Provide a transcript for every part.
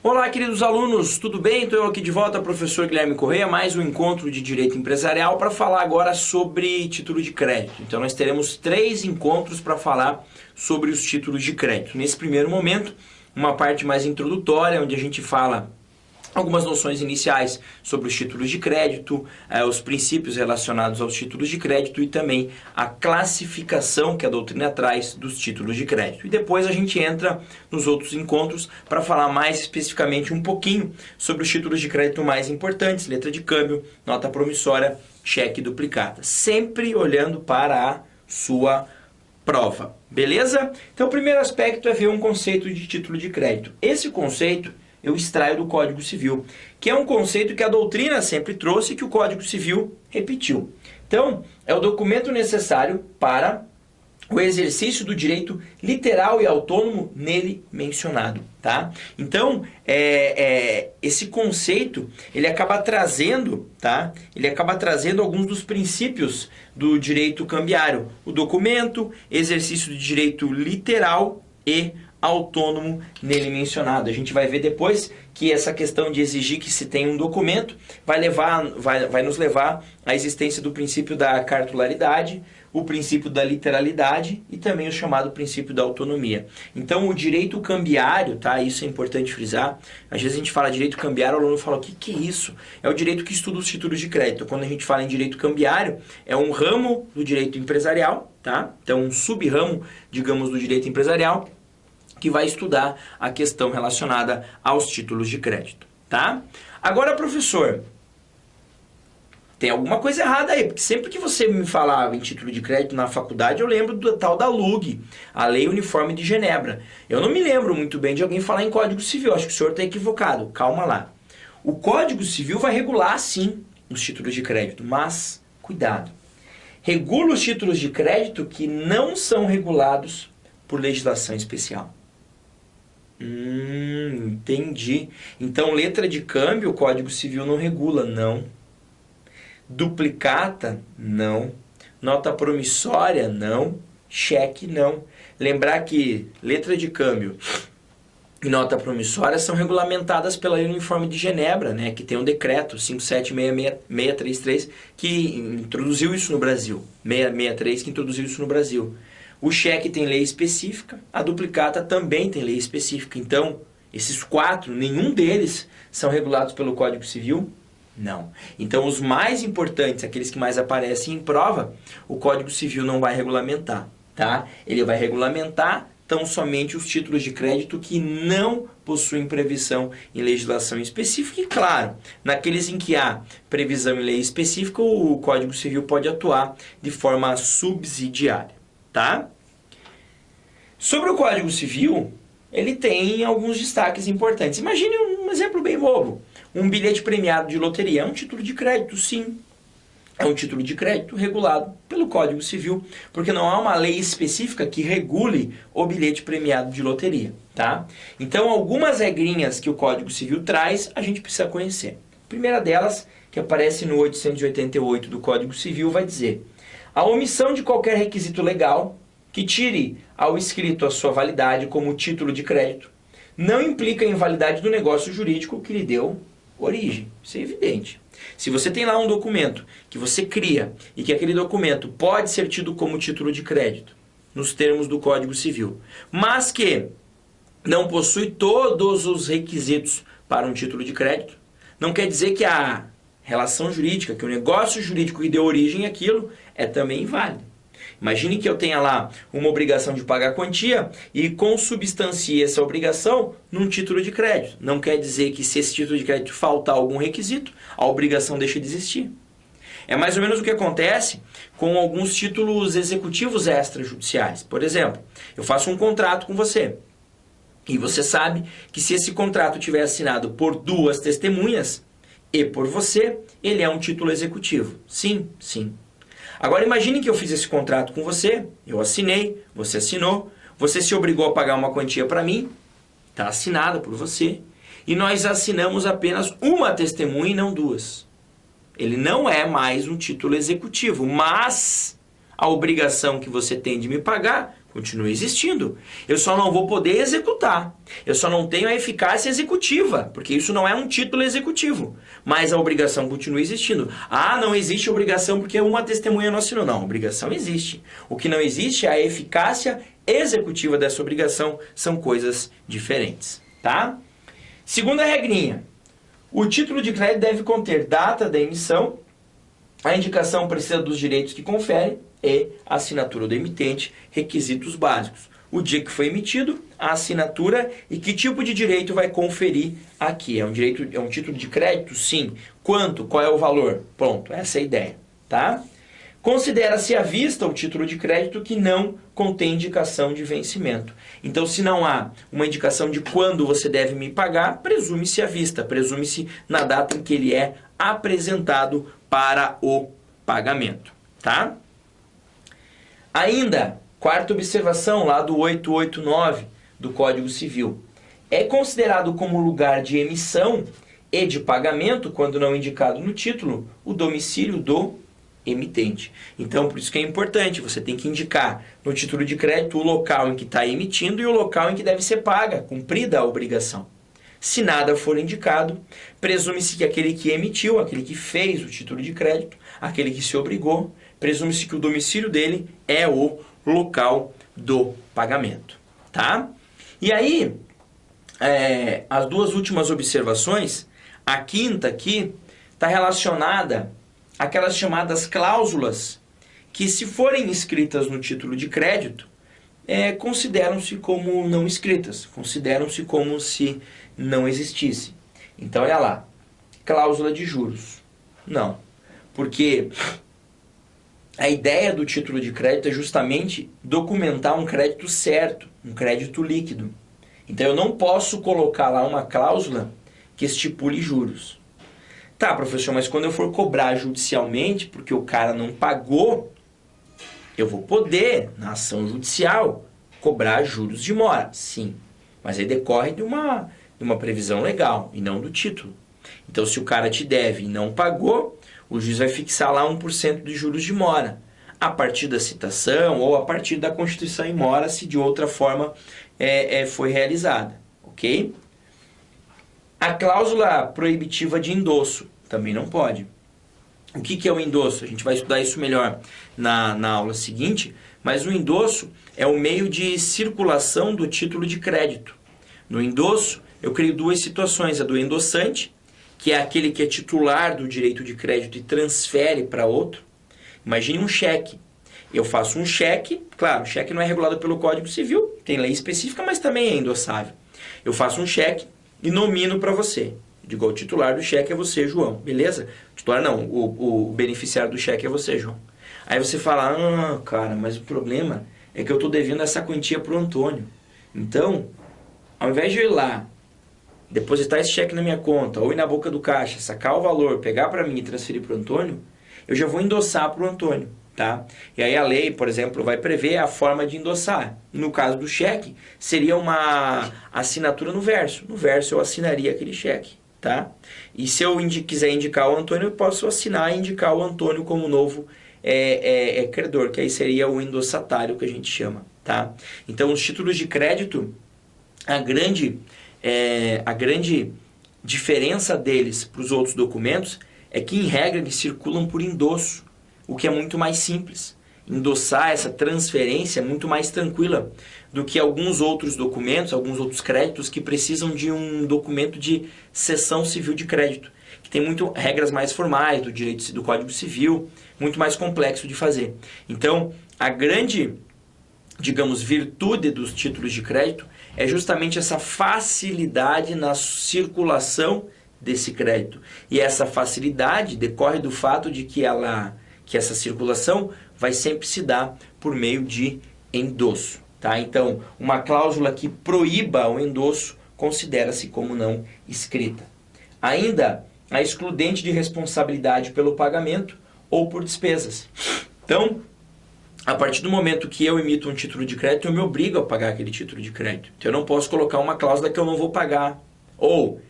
Olá, queridos alunos, tudo bem? Estou aqui de volta, professor Guilherme Correia, mais um encontro de Direito Empresarial para falar agora sobre título de crédito. Então nós teremos 3 encontros para falar sobre os títulos de crédito. Nesse primeiro momento, uma parte mais introdutória, onde a gente fala algumas noções iniciais sobre os títulos de crédito, os princípios relacionados aos títulos de crédito e também a classificação que a doutrina traz dos títulos de crédito. E depois a gente entra nos outros encontros para falar mais especificamente um pouquinho sobre os títulos de crédito mais importantes, letra de câmbio, nota promissória, cheque duplicata. Sempre olhando para a sua prova, beleza? Então o primeiro aspecto é ver um conceito de título de crédito. Esse conceito eu extraio do Código Civil, que é um conceito que a doutrina sempre trouxe e que o Código Civil repetiu. Então, é o documento necessário para o exercício do direito literal e autônomo nele mencionado, tá? Então, esse conceito, ele acaba trazendo, tá? Ele acaba trazendo alguns dos princípios do direito cambiário. O documento, exercício de direito literal e autônomo nele mencionado. A gente vai ver depois que essa questão de exigir que se tenha um documento vai nos levar à existência do princípio da cartularidade, o princípio da literalidade e também o chamado princípio da autonomia. Então o direito cambiário, tá? Isso é importante frisar. Às vezes a gente fala direito cambiário, o aluno fala, o que é isso? É o direito que estuda os títulos de crédito. Quando a gente fala em direito cambiário, é um ramo do direito empresarial, tá? Então um sub-ramo, digamos, do direito empresarial, que vai estudar a questão relacionada aos títulos de crédito, tá? Agora, professor, tem alguma coisa errada aí, porque sempre que você me falava em título de crédito na faculdade, eu lembro do tal da LUG, a Lei Uniforme de Genebra. Eu não me lembro muito bem de alguém falar em Código Civil, acho que o senhor está equivocado, calma lá. O Código Civil vai regular, sim, os títulos de crédito, mas, cuidado, regula os títulos de crédito que não são regulados por legislação especial. Entendi. Então, letra de câmbio, o Código Civil não regula, não. Duplicata, não. Nota promissória, não. Cheque, não. Lembrar que letra de câmbio e nota promissória são regulamentadas pela Lei Uniforme de Genebra, né, que tem um decreto 5766633 que introduziu isso no Brasil. 663 que introduziu isso no Brasil. O cheque tem lei específica, a duplicata também tem lei específica. Então, esses 4, nenhum deles são regulados pelo Código Civil? Não. Então, os mais importantes, aqueles que mais aparecem em prova, o Código Civil não vai regulamentar, tá? Ele vai regulamentar tão somente os títulos de crédito que não possuem previsão em legislação específica. E, claro, naqueles em que há previsão em lei específica, o Código Civil pode atuar de forma subsidiária. Tá? Sobre o Código Civil, ele tem alguns destaques importantes. Imagine um exemplo bem bobo. Um bilhete premiado de loteria é um título de crédito, sim. É um título de crédito regulado pelo Código Civil, porque não há uma lei específica que regule o bilhete premiado de loteria. Tá? Então, algumas regrinhas que o Código Civil traz, a gente precisa conhecer. A primeira delas, que aparece no 888 do Código Civil, vai dizer: a omissão de qualquer requisito legal que tire ao escrito a sua validade como título de crédito não implica a invalidade do negócio jurídico que lhe deu origem. Isso é evidente. Se você tem lá um documento que você cria e que aquele documento pode ser tido como título de crédito, nos termos do Código Civil, mas que não possui todos os requisitos para um título de crédito, não quer dizer que a relação jurídica, que o negócio jurídico que deu origem àquilo é também inválido. Imagine que eu tenha lá uma obrigação de pagar quantia e consubstancie essa obrigação num título de crédito. Não quer dizer que se esse título de crédito faltar algum requisito, a obrigação deixa de existir. É mais ou menos o que acontece com alguns títulos executivos extrajudiciais. Por exemplo, eu faço um contrato com você. E você sabe que se esse contrato tiver assinado por 2 testemunhas e por você, ele é um título executivo. Sim, sim. Agora imagine que eu fiz esse contrato com você, eu assinei, você assinou, você se obrigou a pagar uma quantia para mim, está assinada por você, e nós assinamos apenas uma testemunha e não 2. Ele não é mais um título executivo, mas a obrigação que você tem de me pagar Continua existindo. Eu só não vou poder executar. Eu só não tenho a eficácia executiva, porque isso não é um título executivo. Mas a obrigação continua existindo. Ah, não existe obrigação porque uma testemunha não assinou. Não, a obrigação existe. O que não existe é a eficácia executiva dessa obrigação. São coisas diferentes, tá? Segunda regrinha. O título de crédito deve conter data da emissão, a indicação precisa dos direitos que confere e a assinatura do emitente, requisitos básicos. O dia que foi emitido, a assinatura e que tipo de direito vai conferir aqui. É um título de crédito? Sim. Quanto? Qual é o valor? Pronto, essa é a ideia, tá? Considera-se à vista o título de crédito que não contém indicação de vencimento. Então, se não há uma indicação de quando você deve me pagar, presume-se à vista, presume-se na data em que ele é apresentado para o pagamento, tá? Ainda, quarta observação lá do 889 do Código Civil. É considerado como lugar de emissão e de pagamento, quando não indicado no título, o domicílio do emitente. Então, por isso que é importante, você tem que indicar no título de crédito o local em que está emitindo e o local em que deve ser paga, cumprida a obrigação. Se nada for indicado, presume-se que aquele que emitiu, aquele que fez o título de crédito, aquele que se obrigou, presume-se que o domicílio dele é o local do pagamento, tá? E aí, as duas últimas observações, a quinta aqui está relacionada àquelas chamadas cláusulas que, se forem escritas no título de crédito, consideram-se como não escritas, consideram-se como se não existisse. Então, olha lá, cláusula de juros. Não, porque a ideia do título de crédito é justamente documentar um crédito certo, um crédito líquido. Então, eu não posso colocar lá uma cláusula que estipule juros. Tá, professor, mas quando eu for cobrar judicialmente, porque o cara não pagou, eu vou poder, na ação judicial, cobrar juros de mora. Sim, mas aí decorre de uma previsão legal e não do título. Então, se o cara te deve e não pagou, o juiz vai fixar lá 1% de juros de mora, a partir da citação ou a partir da constituição em mora, se de outra forma foi realizada, ok? A cláusula proibitiva de endosso também não pode. O que é o endosso? A gente vai estudar isso melhor na aula seguinte, mas o endosso é o meio de circulação do título de crédito. No endosso, eu crio duas situações, a do endossante, que é aquele que é titular do direito de crédito e transfere para outro. Imagine um cheque. Eu faço um cheque, claro, o cheque não é regulado pelo Código Civil, tem lei específica, mas também é endossável. Eu faço um cheque e nomino para você. Digo, o titular do cheque é você, João, beleza? O titular não, o beneficiário do cheque é você, João. Aí você fala, cara, mas o problema é que eu estou devendo essa quantia para o Antônio. Então, ao invés de eu ir lá, depositar esse cheque na minha conta, ou ir na boca do caixa, sacar o valor, pegar para mim e transferir para o Antônio, eu já vou endossar para o Antônio, tá? E aí a lei, por exemplo, vai prever a forma de endossar. No caso do cheque, seria uma assinatura no verso. No verso eu assinaria aquele cheque, tá? E se eu quiser indicar o Antônio, eu posso assinar e indicar o Antônio como novo credor, que aí seria o endossatário que a gente chama, tá? Então, os títulos de crédito, a grande diferença deles para os outros documentos é que, em regra, eles circulam por endosso, o que é muito mais simples. Endossar essa transferência é muito mais tranquila do que alguns outros documentos, alguns outros créditos que precisam de um documento de cessão civil de crédito, que tem regras mais formais do direito do Código Civil, muito mais complexo de fazer. Então, a grande, digamos, virtude dos títulos de crédito é justamente essa facilidade na circulação desse crédito. E essa facilidade decorre do fato de que essa circulação vai sempre se dar por meio de endosso, tá? Então, uma cláusula que proíba o endosso considera-se como não escrita. Ainda, a excludente de responsabilidade pelo pagamento ou por despesas. Então, a partir do momento que eu emito um título de crédito, eu me obrigo a pagar aquele título de crédito. Então, eu não posso colocar uma cláusula que eu não vou pagar. Ou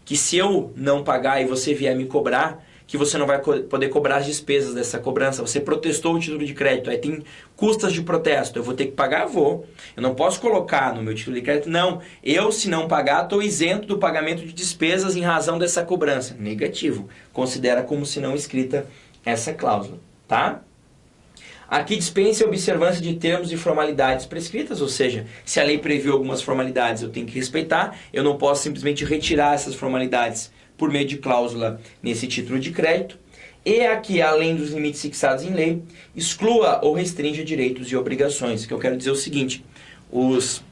que se eu não pagar e você vier me cobrar, que você não vai poder cobrar as despesas dessa cobrança. Você protestou o título de crédito, aí tem custas de protesto. Eu vou ter que pagar? Vou. Eu não posso colocar no meu título de crédito, não. Eu, se não pagar, estou isento do pagamento de despesas em razão dessa cobrança. Negativo. Considera como se não escrita essa cláusula, tá? Aqui dispensa a observância de termos e formalidades prescritas, ou seja, se a lei previu algumas formalidades, eu tenho que respeitar. Eu não posso simplesmente retirar essas formalidades por meio de cláusula nesse título de crédito. E aqui, além dos limites fixados em lei, exclua ou restrinja direitos e obrigações. Que eu quero dizer o seguinte, os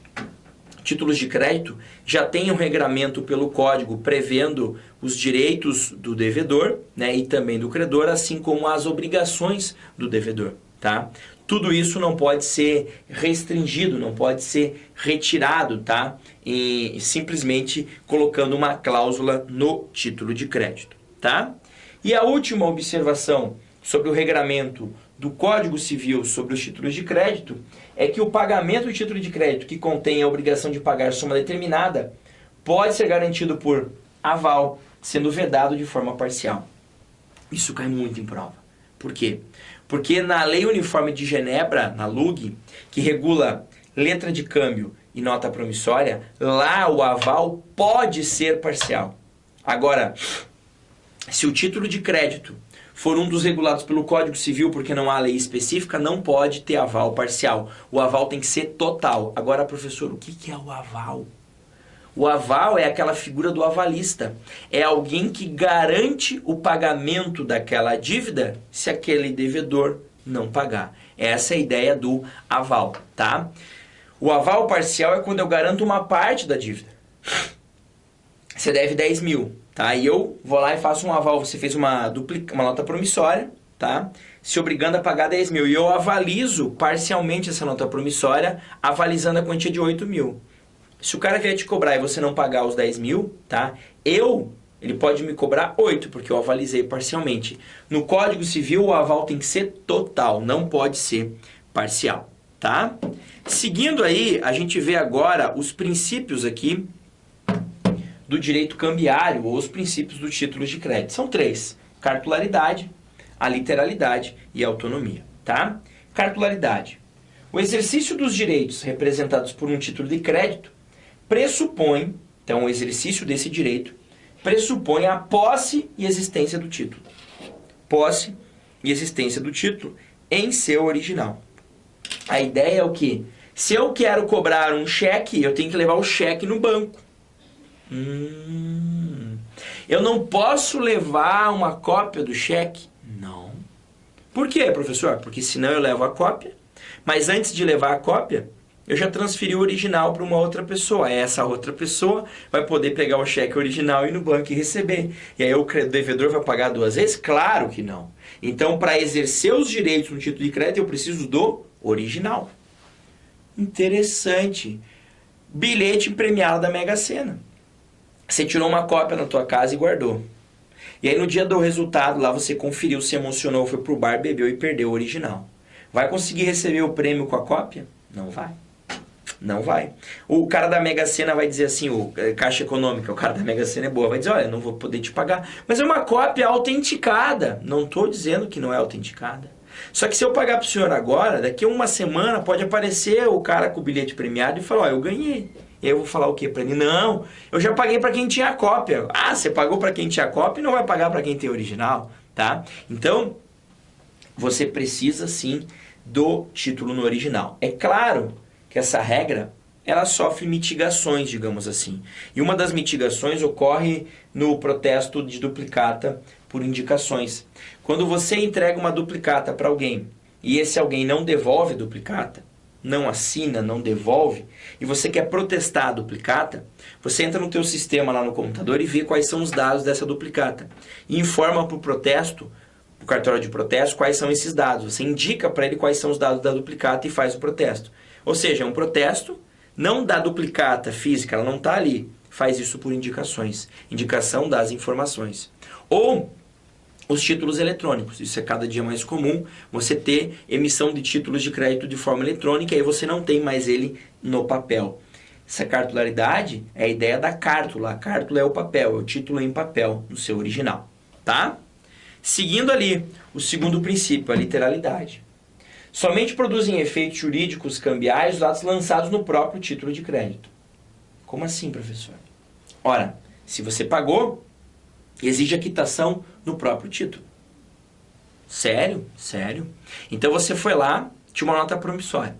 títulos de crédito já têm um regramento pelo Código prevendo os direitos do devedor, né, e também do credor, assim como as obrigações do devedor. Tá? Tudo isso não pode ser restringido, não pode ser retirado, tá? E simplesmente colocando uma cláusula no título de crédito, tá? E a última observação sobre o regramento do Código Civil sobre os títulos de crédito é que o pagamento do título de crédito que contém a obrigação de pagar soma determinada pode ser garantido por aval, sendo vedado de forma parcial. Isso cai muito em prova. Por quê? Porque na Lei Uniforme de Genebra, na LUG, que regula letra de câmbio e nota promissória, lá o aval pode ser parcial. Agora, se o título de crédito for um dos regulados pelo Código Civil, porque não há lei específica, não pode ter aval parcial. O aval tem que ser total. Agora, professor, o que é o aval? O aval é aquela figura do avalista. É alguém que garante o pagamento daquela dívida se aquele devedor não pagar. Essa é a ideia do aval, tá? O aval parcial é quando eu garanto uma parte da dívida. Você deve 10 mil, tá? E eu vou lá e faço um aval. Você fez uma nota promissória, tá? Se obrigando a pagar 10 mil. E eu avalizo parcialmente essa nota promissória, avalizando a quantia de 8 mil. Se o cara vier te cobrar e você não pagar os 10 mil, tá? Ele pode me cobrar 8, porque eu avalizei parcialmente. No Código Civil, o aval tem que ser total, não pode ser parcial, tá? Seguindo aí, a gente vê agora os princípios aqui do direito cambiário, ou os princípios do título de crédito. São 3: cartularidade, a literalidade e a autonomia, tá? Cartularidade. O exercício dos direitos representados por um título de crédito pressupõe, então o exercício desse direito, pressupõe a posse e existência do título. Posse e existência do título em seu original. A ideia é o quê? Se eu quero cobrar um cheque, eu tenho que levar o cheque no banco. Eu não posso levar uma cópia do cheque? Não. Por quê, professor? Porque senão eu levo a cópia, mas antes de levar a cópia, eu já transferi o original para uma outra pessoa. Essa outra pessoa vai poder pegar o cheque original e ir no banco e receber. E aí o devedor vai pagar 2 vezes? Claro que não. Então, para exercer os direitos no título de crédito, eu preciso do original. Interessante. Bilhete premiado da Mega Sena. Você tirou uma cópia na tua casa e guardou. E aí no dia do resultado, lá você conferiu, se emocionou, foi pro bar, bebeu e perdeu o original. Vai conseguir receber o prêmio com a cópia? Não vai. Não vai. O cara da Mega Sena vai dizer assim, o Caixa Econômica, o cara da Mega Sena é boa, vai dizer, olha, não vou poder te pagar. Mas é uma cópia autenticada. Não estou dizendo que não é autenticada. Só que se eu pagar para o senhor agora, daqui a uma semana pode aparecer o cara com o bilhete premiado e falar, ó, eu ganhei. E aí eu vou falar o quê para ele? Não, eu já paguei para quem tinha a cópia. Ah, você pagou para quem tinha a cópia e não vai pagar para quem tem o original, tá? Então, você precisa sim do título no original. É claro que essa regra, ela sofre mitigações, digamos assim. E uma das mitigações ocorre no protesto de duplicata por indicações. Quando você entrega uma duplicata para alguém e esse alguém não devolve a duplicata, não assina, não devolve, e você quer protestar a duplicata, você entra no teu sistema lá no computador e vê quais são os dados dessa duplicata. E informa para o protesto, o cartório de protesto, quais são esses dados. Você indica para ele quais são os dados da duplicata e faz o protesto. Ou seja, é um protesto, não da duplicata física, ela não está ali. Faz isso por indicações. Indicação das informações. Ou os títulos eletrônicos. Isso é cada dia mais comum, você ter emissão de títulos de crédito de forma eletrônica, e aí você não tem mais ele no papel. Essa cartularidade é a ideia da cártula. A cártula é o papel, é o título em papel, no seu original. Tá? Seguindo ali o segundo princípio, a literalidade. Somente produzem efeitos jurídicos cambiais os atos lançados no próprio título de crédito. Como assim, professor? Ora, se você pagou, exige a quitação no próprio título. Sério? Sério. Então você foi lá, tinha uma nota promissória.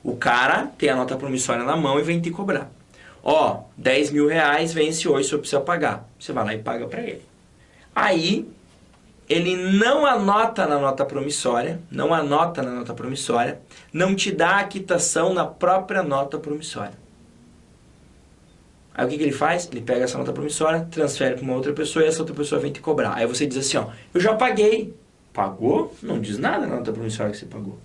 O cara tem a nota promissória na mão e vem te cobrar. Ó, 10 mil reais vence hoje, o senhor precisa pagar. Você vai lá e paga para ele. Aí, ele não anota na nota promissória, não te dá a quitação na própria nota promissória. Aí o que ele faz? Ele pega essa nota promissória, transfere para uma outra pessoa e essa outra pessoa vem te cobrar. Aí você diz assim, ó, eu já paguei. Pagou? Não diz nada na nota promissória que você pagou.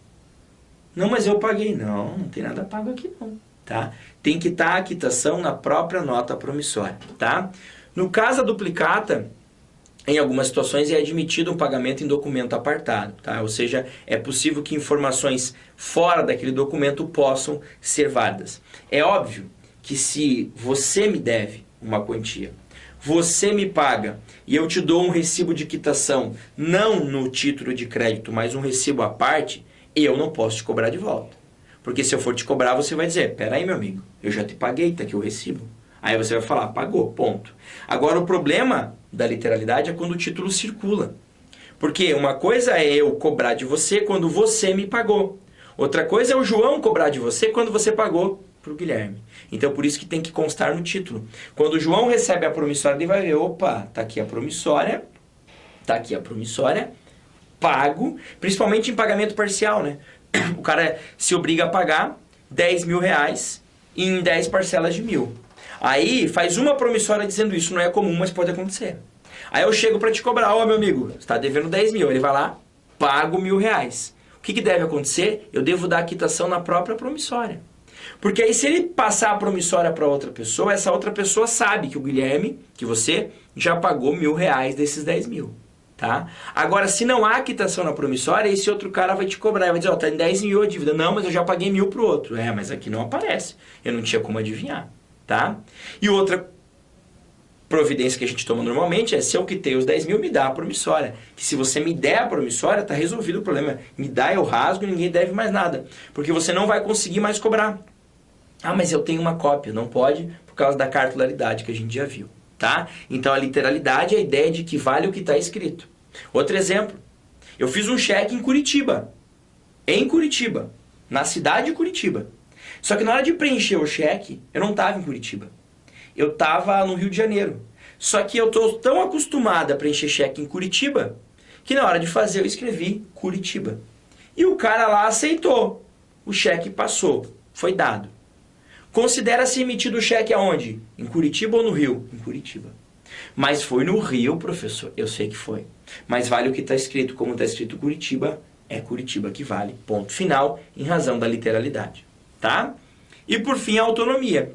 Não, mas eu paguei. Não, não tem nada pago aqui não. Tá? Tem que estar a quitação na própria nota promissória. Tá? No caso da duplicata, em algumas situações é admitido um pagamento em documento apartado. Tá? Ou seja, é possível que informações fora daquele documento possam ser válidas. É óbvio que se você me deve uma quantia, você me paga e eu te dou um recibo de quitação, não no título de crédito, mas um recibo à parte, eu não posso te cobrar de volta. Porque se eu for te cobrar, você vai dizer, peraí, meu amigo, eu já te paguei, tá aqui o recibo. Aí você vai falar, pagou, ponto. Agora, o problema da literalidade é quando o título circula. Porque uma coisa é eu cobrar de você quando você me pagou. Outra coisa é o João cobrar de você quando você pagou para o Guilherme. Então, por isso que tem que constar no título. Quando o João recebe a promissória, ele vai ver, opa, tá aqui a promissória, pago, principalmente em pagamento parcial, né? O cara se obriga a pagar 10 mil reais em 10 parcelas de 1.000. Aí faz uma promissória dizendo isso, não é comum, mas pode acontecer. Aí eu chego para te cobrar, ó, meu amigo, você está devendo 10 mil. Ele vai lá, pago 1.000 reais. O que deve acontecer? Eu devo dar a quitação na própria promissória. Porque aí se ele passar a promissória para outra pessoa, essa outra pessoa sabe que o Guilherme, que você, já pagou 1.000 reais desses 10 mil. Tá? Agora, se não há quitação na promissória, esse outro cara vai te cobrar, vai dizer, ó, tá em 10 mil a dívida. Não, mas eu já paguei 1.000 pro outro. É, mas aqui não aparece. Eu não tinha como adivinhar. Tá? E outra providência que a gente toma normalmente é, se eu quitei os 10 mil, me dá a promissória. Que se você me der a promissória, tá resolvido o problema. Me dá, eu rasgo e ninguém deve mais nada. Porque você não vai conseguir mais cobrar. Ah, mas eu tenho uma cópia. Não pode, por causa da cartularidade que a gente já viu. Tá? Então a literalidade é a ideia de que vale o que está escrito. Outro exemplo. Eu fiz um cheque em Curitiba. Em Curitiba. Na cidade de Curitiba. Só que na hora de preencher o cheque, eu não estava em Curitiba. Eu estava no Rio de Janeiro. Só que eu estou tão acostumado a preencher cheque em Curitiba, que na hora de fazer eu escrevi Curitiba. E o cara lá aceitou. O cheque passou. Foi dado. Considera-se emitido o cheque aonde? Em Curitiba ou no Rio? Em Curitiba. Mas foi no Rio, professor. Eu sei que foi. Mas vale o que está escrito. Como está escrito Curitiba, é Curitiba que vale. Ponto final, em razão da literalidade. Tá? E por fim, a autonomia.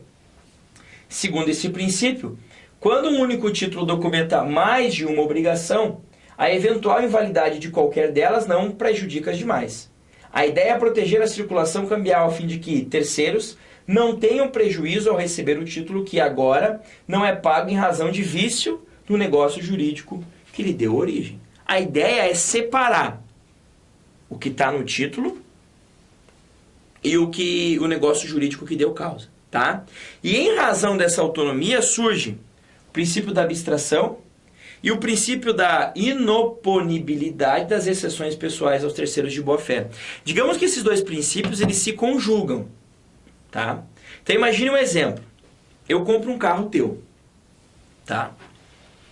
Segundo esse princípio, quando um único título documenta mais de uma obrigação, a eventual invalidade de qualquer delas não prejudica as demais. A ideia é proteger a circulação cambial a fim de que terceiros não tenham prejuízo ao receber o título que agora não é pago em razão de vício do negócio jurídico que lhe deu origem. A ideia é separar o que está no título e o negócio jurídico que deu causa. Tá? E em razão dessa autonomia surge o princípio da abstração e o princípio da inoponibilidade das exceções pessoais aos terceiros de boa-fé. Digamos que esses dois princípios eles se conjugam. Tá? Então imagine um exemplo. Eu compro um carro teu. Tá?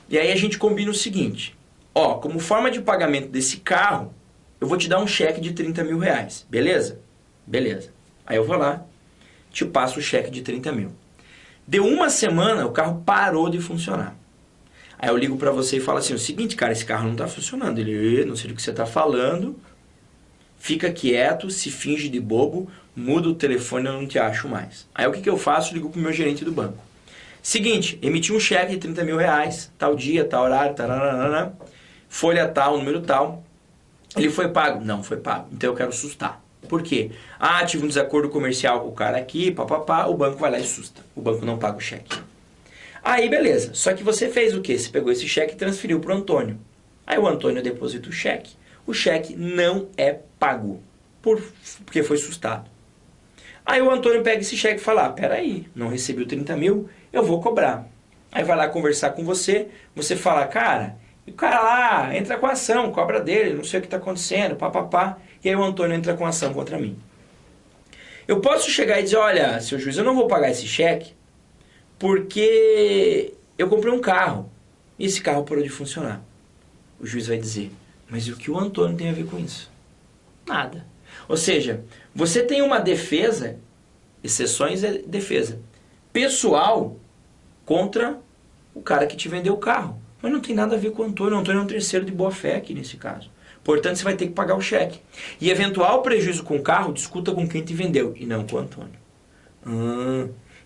E aí a gente combina o seguinte. Ó, como forma de pagamento desse carro, eu vou te dar um cheque de 30 mil reais. Beleza? Beleza. Aí eu vou lá, te passo o cheque de 30 mil. Deu uma semana, o carro parou de funcionar. Aí eu ligo pra você e falo assim, o seguinte, cara, esse carro não tá funcionando. Ele, não sei do que você tá falando, fica quieto, se finge de bobo, muda o telefone, eu não te acho mais. Aí o que eu faço? Ligo pro meu gerente do banco. Seguinte, emiti um cheque de 30 mil reais, tal dia, tal horário, tararana, folha tal, número tal. Ele foi pago? Não foi pago. Então eu quero sustar. Por quê? Ah, tive um desacordo comercial com o cara aqui, papapá, o banco vai lá e susta. O banco não paga o cheque. Aí beleza, só que você fez o quê? Você pegou esse cheque e transferiu pro Antônio. Aí o Antônio deposita o cheque não é pago, porque foi sustado. Aí o Antônio pega esse cheque e fala, peraí, não recebi o 30 mil, eu vou cobrar. Aí vai lá conversar com você, você fala, cara, e o cara lá entra com a ação, cobra dele, não sei o que está acontecendo, papapá, e aí o Antônio entra com a ação contra mim. Eu posso chegar e dizer, olha, seu juiz, eu não vou pagar esse cheque porque eu comprei um carro e esse carro parou de funcionar. O juiz vai dizer, mas e o que o Antônio tem a ver com isso? Nada. Ou seja, você tem uma defesa, exceções é defesa, pessoal contra o cara que te vendeu o carro. Mas não tem nada a ver com o Antônio. O Antônio é um terceiro de boa fé aqui nesse caso. Portanto, você vai ter que pagar o cheque. E eventual prejuízo com o carro, discuta com quem te vendeu e não com o Antônio.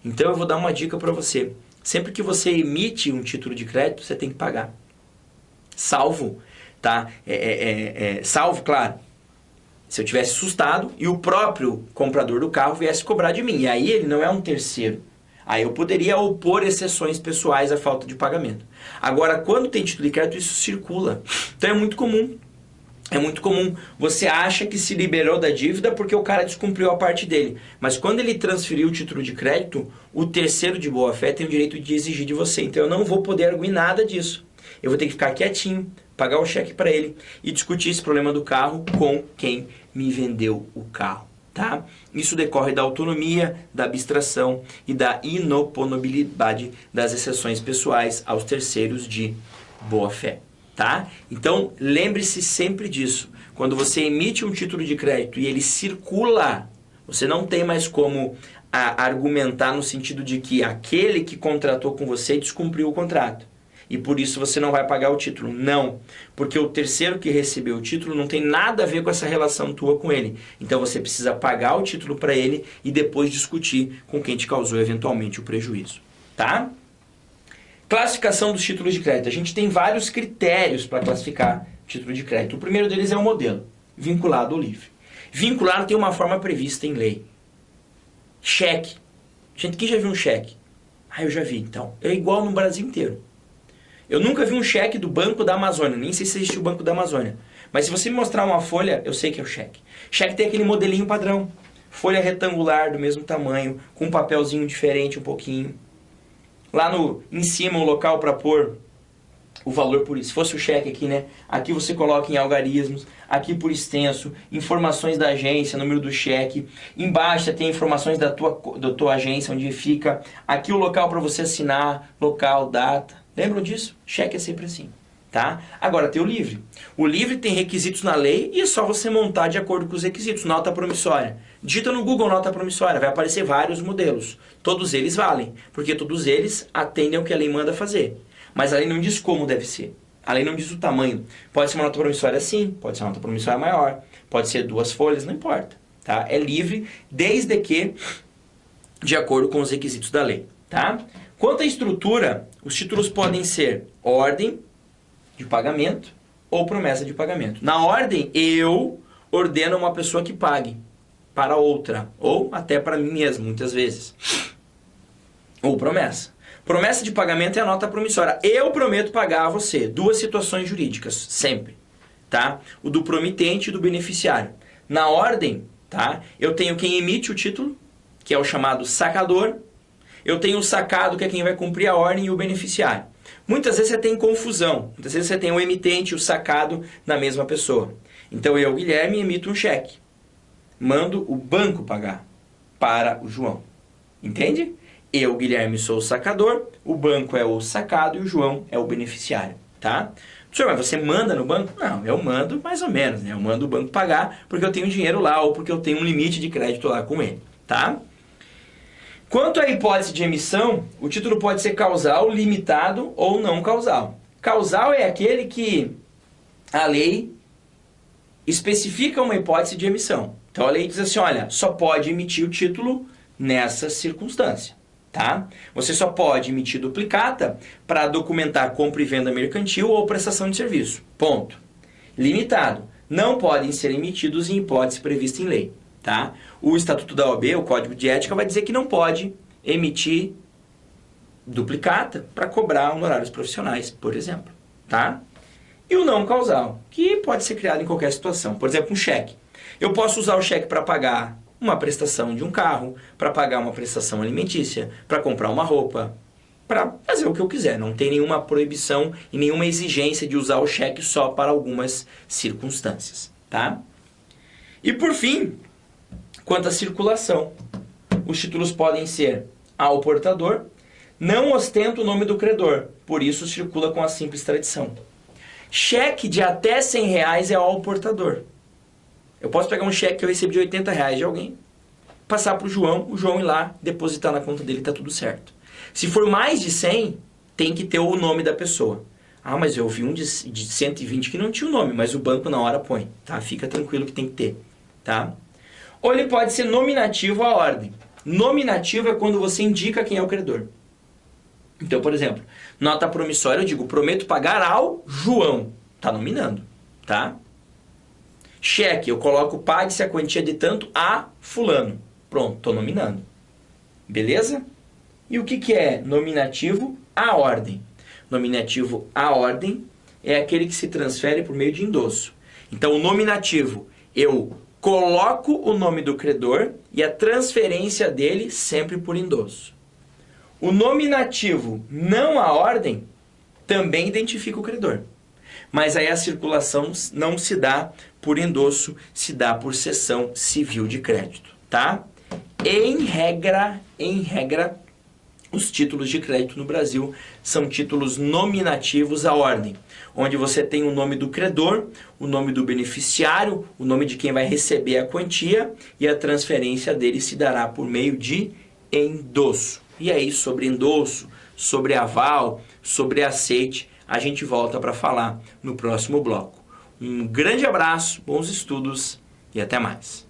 Então eu vou dar uma dica para você. Sempre que você emite um título de crédito, você tem que pagar. Salvo, tá? Salvo, claro, se eu tivesse assustado e o próprio comprador do carro viesse cobrar de mim. E aí ele não é um terceiro. Aí eu poderia opor exceções pessoais à falta de pagamento. Agora, quando tem título de crédito, isso circula. Então é muito comum. É muito comum. Você acha que se liberou da dívida porque o cara descumpriu a parte dele. Mas quando ele transferiu o título de crédito, o terceiro de boa-fé tem o direito de exigir de você. Então eu não vou poder arguir nada disso. Eu vou ter que ficar quietinho, pagar o cheque para ele e discutir esse problema do carro com quem me vendeu o carro. Tá? Isso decorre da autonomia, da abstração e da inoponibilidade das exceções pessoais aos terceiros de boa-fé. Tá? Então, lembre-se sempre disso. Quando você emite um título de crédito e ele circula, você não tem mais como argumentar no sentido de que aquele que contratou com você descumpriu o contrato. E por isso você não vai pagar o título. Não, porque o terceiro que recebeu o título não tem nada a ver com essa relação tua com ele. Então você precisa pagar o título para ele e depois discutir com quem te causou eventualmente o prejuízo. Tá? Classificação dos títulos de crédito. A gente tem vários critérios para classificar título de crédito. O primeiro deles é o modelo, vinculado ou livre. Vinculado tem uma forma prevista em lei. Cheque. Gente, quem já viu um cheque? Eu já vi, então. É igual no Brasil inteiro. Eu nunca vi um cheque do Banco da Amazônia, nem sei se existe o Banco da Amazônia. Mas se você me mostrar uma folha, eu sei que é o cheque. Cheque tem aquele modelinho padrão. Folha retangular do mesmo tamanho, com um papelzinho diferente um pouquinho. Lá em cima o local para pôr o valor por isso. Se fosse o cheque aqui, né? Aqui você coloca em algarismos, aqui por extenso, informações da agência, número do cheque. Embaixo você tem informações da tua agência, onde fica. Aqui o local para você assinar, local, data. Lembram disso? Cheque é sempre assim, tá? Agora tem o livre. O livre tem requisitos na lei e é só você montar de acordo com os requisitos. Nota promissória. Digita no Google nota promissória, vai aparecer vários modelos. Todos eles valem, porque todos eles atendem ao que a lei manda fazer. Mas a lei não diz como deve ser. A lei não diz o tamanho. Pode ser uma nota promissória assim, pode ser uma nota promissória maior, pode ser 2 folhas, não importa. Tá? É livre, desde que de acordo com os requisitos da lei. Tá? Quanto à estrutura, os títulos podem ser ordem de pagamento ou promessa de pagamento. Na ordem, eu ordeno a uma pessoa que pague para outra, ou até para mim mesmo, muitas vezes. Ou promessa. Promessa de pagamento é a nota promissória. Eu prometo pagar a você. 2 situações jurídicas, sempre. Tá? O do promitente e do beneficiário. Na ordem, tá? Eu tenho quem emite o título, que é o chamado sacador. Eu tenho o sacado, que é quem vai cumprir a ordem, e o beneficiário. Muitas vezes você tem confusão. Muitas vezes você tem o emitente e o sacado na mesma pessoa. Então eu, Guilherme, emito um cheque. Mando o banco pagar para o João. Entende? Eu, Guilherme, sou o sacador, o banco é o sacado e o João é o beneficiário. Tá? Senhor, mas você manda no banco? Não, eu mando mais ou menos. Né? Eu mando o banco pagar porque eu tenho dinheiro lá ou porque eu tenho um limite de crédito lá com ele. Tá? Quanto à hipótese de emissão, o título pode ser causal, limitado ou não causal. Causal é aquele que a lei especifica uma hipótese de emissão. Então a lei diz assim, olha, só pode emitir o título nessa circunstância. Tá? Você só pode emitir duplicata para documentar compra e venda mercantil ou prestação de serviço. Ponto. Limitado. Não podem ser emitidos em hipótese prevista em lei. Tá? O Estatuto da OAB, o Código de Ética, vai dizer que não pode emitir duplicata para cobrar honorários profissionais, por exemplo. Tá? E o não causal, que pode ser criado em qualquer situação. Por exemplo, um cheque. Eu posso usar o cheque para pagar uma prestação de um carro, para pagar uma prestação alimentícia, para comprar uma roupa, para fazer o que eu quiser. Não tem nenhuma proibição e nenhuma exigência de usar o cheque só para algumas circunstâncias, tá? E por fim, quanto à circulação, os títulos podem ser ao portador, não ostenta o nome do credor, por isso circula com a simples tradição. Cheque de até R$100 é ao portador. Eu posso pegar um cheque que eu recebi de R$80 de alguém, passar para o João ir lá, depositar na conta dele, está tudo certo. Se for mais de 100, tem que ter o nome da pessoa. Ah, mas eu vi um de 120 que não tinha o nome, mas o banco na hora põe, tá? Fica tranquilo que tem que ter, tá? Ou ele pode ser nominativo à ordem. Nominativo é quando você indica quem é o credor. Então, por exemplo, nota promissória, eu digo, prometo pagar ao João. Tá nominando, tá? Cheque, eu coloco pague-se a quantia de tanto a fulano. Pronto, tô nominando. Beleza? E o que é nominativo à ordem? Nominativo à ordem é aquele que se transfere por meio de endosso. Então, o nominativo, eu coloco o nome do credor e a transferência dele sempre por endosso. O nominativo não à ordem também identifica o credor. Mas aí a circulação não se dá por endosso, se dá por cessão civil de crédito, tá? Em regra, os títulos de crédito no Brasil são títulos nominativos à ordem, onde você tem o nome do credor, o nome do beneficiário, o nome de quem vai receber a quantia e a transferência dele se dará por meio de endosso. E aí, sobre endosso, sobre aval, sobre aceite, a gente volta para falar no próximo bloco. Um grande abraço, bons estudos e até mais.